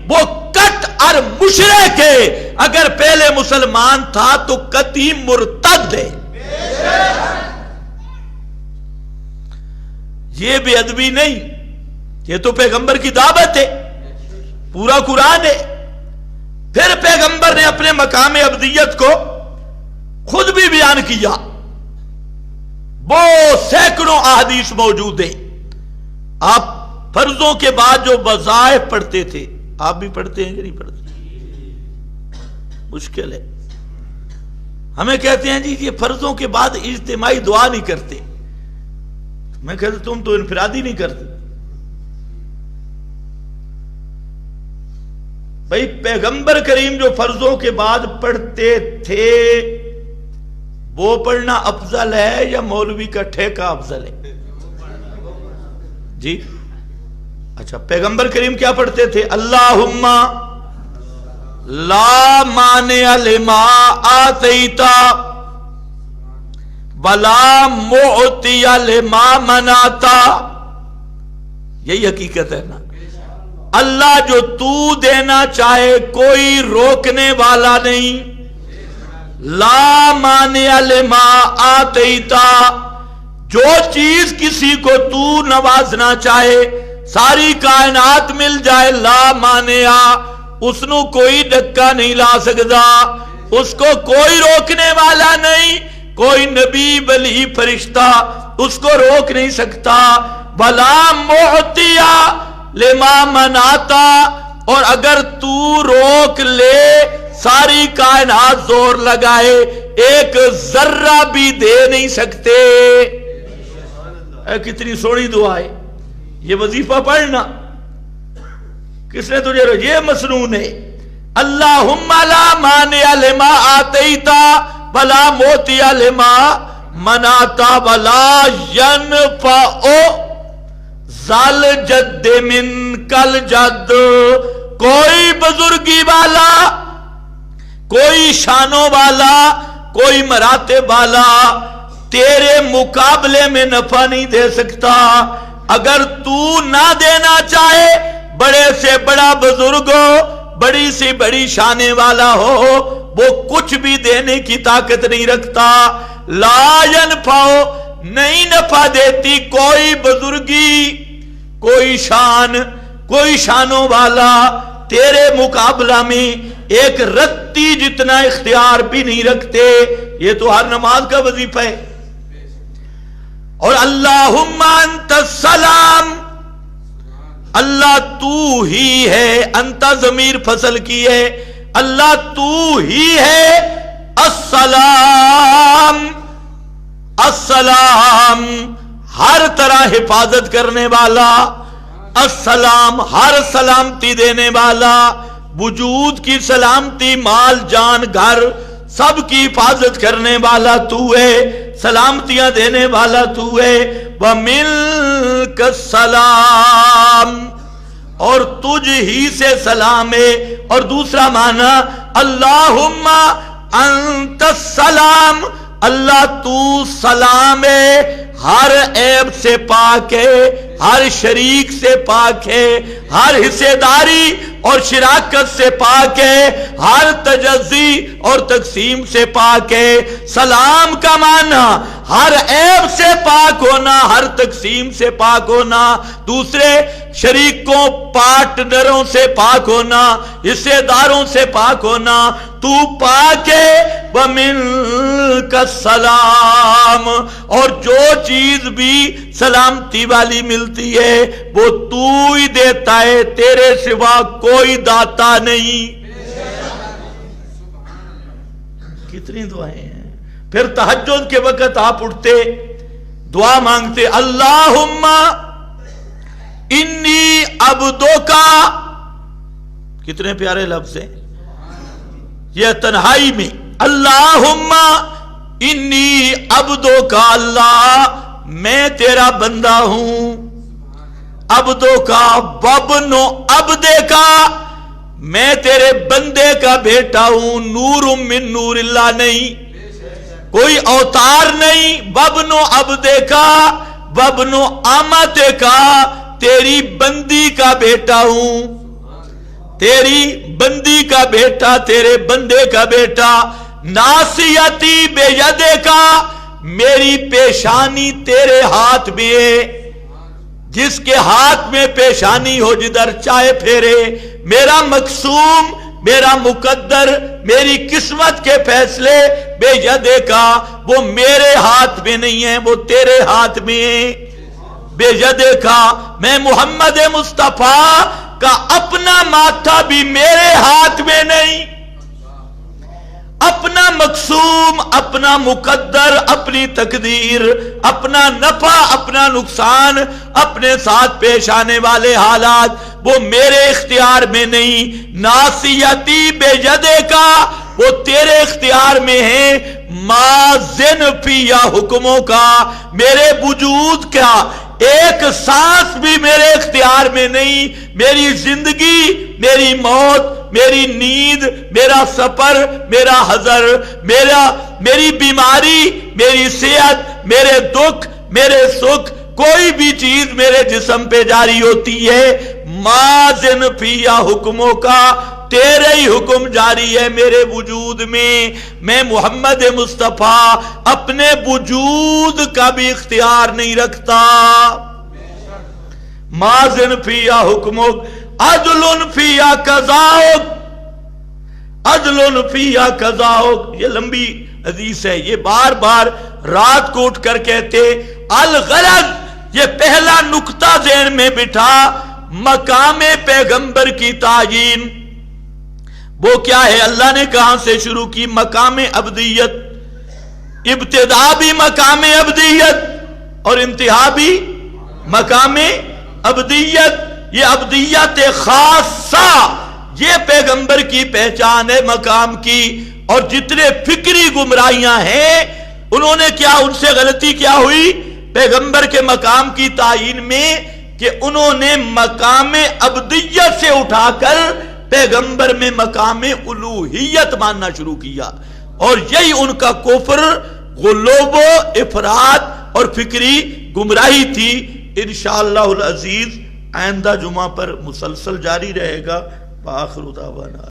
وہ کٹ اور مشرک ہے۔ اگر پہلے مسلمان تھا تو قطعی مرتد ہے۔ یہ بے ادبی نہیں، یہ تو پیغمبر کی دعوت ہے، پورا قرآن ہے۔ پھر پیغمبر نے اپنے مقام عبدیت کو خود بھی بیان کیا، وہ سینکڑوں احادیث موجود ہیں۔ آپ فرضوں کے بعد جو وظائف پڑھتے تھے، آپ بھی پڑھتے ہیں کہ نہیں پڑھتے؟ مشکل ہے۔ ہمیں کہتے ہیں جی یہ فرضوں کے بعد اجتماعی دعا نہیں کرتے، میں کہتا تم تو انفرادی نہیں کرتے۔ بھائی پیغمبر کریم جو فرضوں کے بعد پڑھتے تھے، وہ پڑھنا افضل ہے یا مولوی کا ٹھیکہ افضل ہے؟ جی اچھا، پیغمبر کریم کیا پڑھتے تھے؟ اللہم لا مانع لما آتیت ولا معطی لما منعت۔ یہی حقیقت ہے نا، اللہ جو تو دینا چاہے کوئی روکنے والا نہیں، لا مانع لما آتیت، جو چیز کسی کو تو نوازنا چاہے، ساری کائنات مل جائے، لا مانع، اس نو کوئی ڈکا نہیں لا سکتا، اس کو کوئی روکنے والا نہیں، کوئی نبی ولی فرشتہ اس کو روک نہیں سکتا۔ ولا معطی لما منعتا، اور اگر تو روک لے، ساری کائنات زور لگائے، ایک ذرہ بھی دے نہیں سکتے۔ کتنی سونی دعا ہے یہ، وظیفہ پڑھنا کس نے تجھے یہ مسنون ہے۔ اللہم لا مانع لما آتیت ولا معطی لما منعت ولا ینفع ذل جد منکل جد، کوئی بزرگی والا، کوئی شانوں والا، کوئی مراتب والا تیرے مقابلے میں نفع نہیں دے سکتا۔ اگر تو نہ دینا چاہے، بڑے سے بڑا بزرگ ہو، بڑی سے بڑی شانے والا ہو، وہ کچھ بھی دینے کی طاقت نہیں رکھتا۔ لا ینفع، نہیں نفع دیتی کوئی بزرگی، کوئی شان، کوئی شانوں والا تیرے مقابلہ میں ایک رتی جتنا اختیار بھی نہیں رکھتے۔ یہ تو ہر نماز کا وظیفہ ہے۔ اور اللہم انت السلام، اللہ تو ہی ہے، انت ضمیر فصل کی ہے، اللہ تو ہی ہے، السلام، السلام ہر طرح حفاظت کرنے والا، السلام ہر سلامتی دینے والا، وجود کی سلامتی، مال جان گھر سب کی حفاظت کرنے والا تو ہے، سلامتیاں دینے والا تو ہے۔ وَمِنْكَ السَّلَامُ، اور تجھ ہی سے سلام ہے۔ اور دوسرا معنی اللہم انت السلام، اللہ تو سلام ہے، ہر عیب سے پاک ہے، ہر شریک سے پاک ہے، ہر حصے داری اور شراکت سے پاک ہے، ہر تجزی اور تقسیم سے پاک ہے۔ سلام کا معنی ہر عیب سے پاک ہونا، ہر تقسیم سے پاک ہونا، دوسرے شریکوں پارٹنروں سے پاک ہونا، حصے داروں سے پاک ہونا۔ تو پاک ہے، وَمِنْكَ السَّلَامُ، اور جو چیز بھی سلامتی والی ملتی ہے وہ تو ہی دیتا ہے، تیرے سوا کوئی داتا نہیں۔ کتنی دعائیں ہیں۔ پھر تہجد کے وقت آپ اٹھتے دعا مانگتے، اللہم انی عبدوکا، کتنے پیارے لفظ ہیں یہ تنہائی میں، اللہم انی عبدوکا، اللہ میں تیرا بندہ ہوں، عبدوکا وابن عبدکا، میں تیرے بندے کا بیٹا ہوں، نور من نور اللہ نہیں، کوئی اوتار نہیں، وابن عبدکا وابن امتکا، تیری بندی کا بیٹا ہوں، تیری بندی کا بیٹا، تیرے بندے کا بیٹا، ناصیتی بیدکا، میری پیشانی تیرے ہاتھ میں ہے، جس کے ہاتھ میں پیشانی ہو جدھر چاہے پھیرے، میرا مقسوم، میرا مقدر، میری قسمت کے فیصلے بیدکا، وہ میرے ہاتھ میں نہیں ہیں، وہ تیرے ہاتھ میں ہیں۔ بیدکا، میں محمد مصطفیٰ کا اپنا ماتھا بھی میرے ہاتھ میں نہیں، اپنا مقسوم، اپنا مقدر، اپنی تقدیر، اپنا نفع، اپنا نقصان، اپنے ساتھ پیش آنے والے حالات وہ میرے اختیار میں نہیں، ناصیتی بیدکا، وہ تیرے اختیار میں ہیں، ماذن فی حکموں کا، میرے وجود کا ایک سانس بھی میرے اختیار میں نہیں، میری زندگی، میری موت، میری نیند، میرا سفر، میرا حضر، میری بیماری، میری صحت، میرے دکھ، میرے سکھ، کوئی بھی چیز میرے جسم پہ جاری ہوتی ہے، ماذن فی حکموں کا، تیرے ہی حکم جاری ہے میرے وجود میں محمد مصطفیٰ اپنے وجود کا بھی اختیار نہیں رکھتا۔ ماذن فی حکمک عدل فی قضاؤک، عدل فی قضاؤک، یہ لمبی حدیث ہے، یہ بار بار رات کو اٹھ کر کہتے۔ الغرض، یہ پہلا نقطہ ذہن میں بٹھا، مقام پیغمبر کی تعیین وہ کیا ہے؟ اللہ نے کہاں سے شروع کی؟ مقام عبدیت، ابتدا بھی مقام عبدیت اور انتہا بھی مقام عبدیت، یہ عبدیت خاصہ، یہ پیغمبر کی پہچان ہے مقام کی۔ اور جتنے فکری گمراہیاں ہیں انہوں نے کیا، ان سے غلطی کیا ہوئی پیغمبر کے مقام کی تعیین میں، کہ انہوں نے مقام عبدیت سے اٹھا کر پیغمبر میں مقام الوہیت ماننا شروع کیا، اور یہی ان کا کفر، غلوب و افراط اور فکری گمراہی تھی۔ انشاءاللہ العزیز آئندہ جمعہ پر مسلسل جاری رہے گا۔ وآخر دعوانا